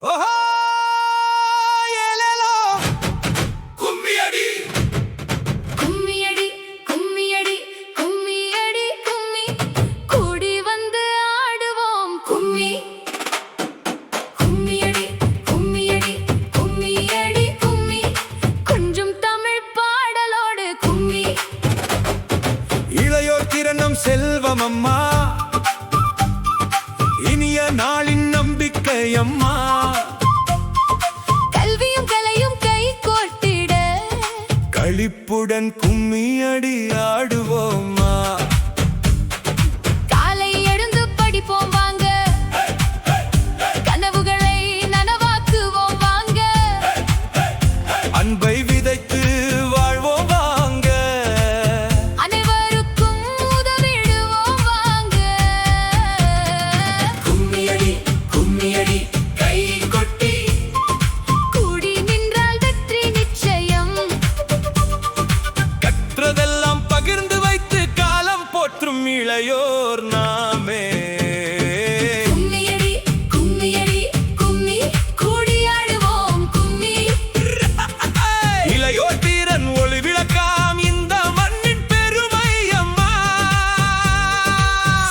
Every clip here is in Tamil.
ஓஹோ ஏலேலோ கும்மியடி கும்மியடி கும்மியடி கும்மியடி கும்மி கூடி வந்து ஆடுவோம் கும்மி கும்மியடி கும்மியடி கும்மியடி கும்மி கொஞ்சம் தமிழ் பாடலோடு கும்மி இளையோர் திறனும் செல்வம் அம்மா இனிய நாளின் நம்பிக்கை அம்மா கல்வியும் கலையும் கை கோட்டிட களிப்புடன் கும்மியடி ஆடுவோம்மா காலை எழுந்து படிப்போம் வாங்க கனவுகளை நனவாக்குவோம் வாங்க அன்பை விதைத்து வாழ்வோம் வாங்க அனைவருக்கும் உதவிடுவோம் வாங்க கும்மியடி கும்மியடி கை கொட்டி கூடி நின்றால் வெற்றி நிச்சயம் கற்றதெல்லாம் பகிர்ந்து வைத்து காலம் போற்றும் இளையோர் நாமே கும்மியடி கும்மியடி கும்மி கூடி ஆடுவோம் கும்மி இளையோர் தீரன் ஒளி விளக்காம் இந்த மண்ணின் பெருமை அம்மா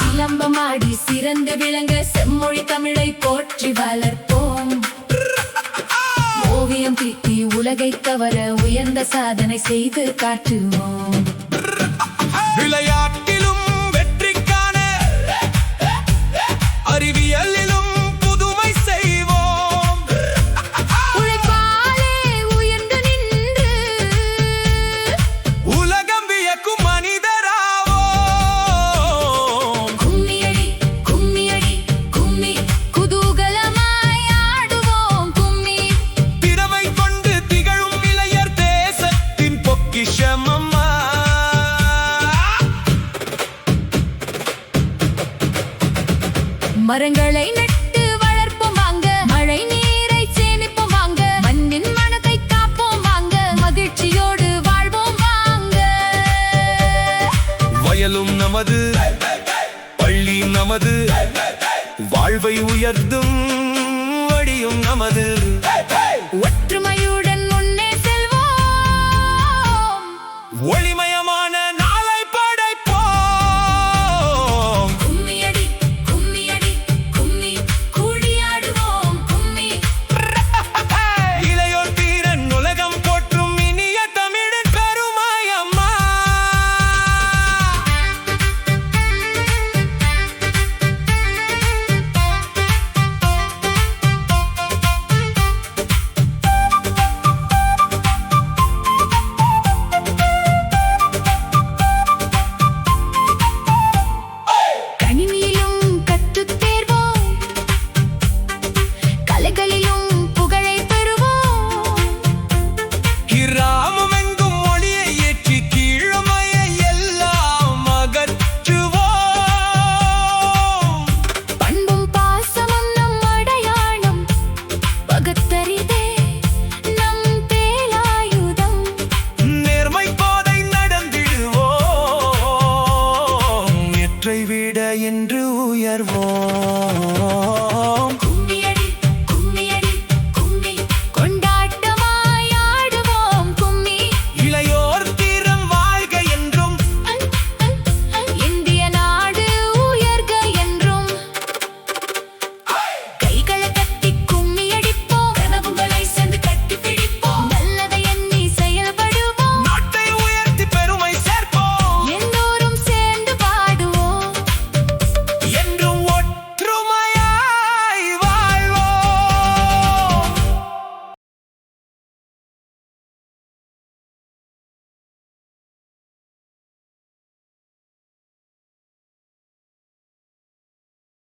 சிலம்பமாடி சிறந்து விளங்க செம்மொழி தமிழை போற்றி வளர்ப்போம் ஓவியம் தீட்டி உலகை கவர உயர்ந்த சாதனை செய்து காட்டுவோம் விளையாட்டிலும் வெற்றிக்கான அறிவியலிலும் புதுமை செய்வோம் உழைப்பாலே உயர்ந்து நின்று உலகம் வியக்கும் மனிதராவோம் கும்மியடி கும்மியடி கும்மி குதூகலமாய் ஆடுவோம் கும்மி திறமை கொண்டு திகழும் இளையர் தேசத்தின் பொக்கிஷம் அம்மா மரங்களை நட்டு வளர்ப்போம் வாங்க மழை நீரை சேமிப்போம் வாங்க மண்ணின் மனத்தை காப்போம் வாங்க மகிழ்ச்சியோடு வாழ்வோம் வாங்க வயலும் நமது பள்ளி நமது வாழ்வை உயர்த்தும்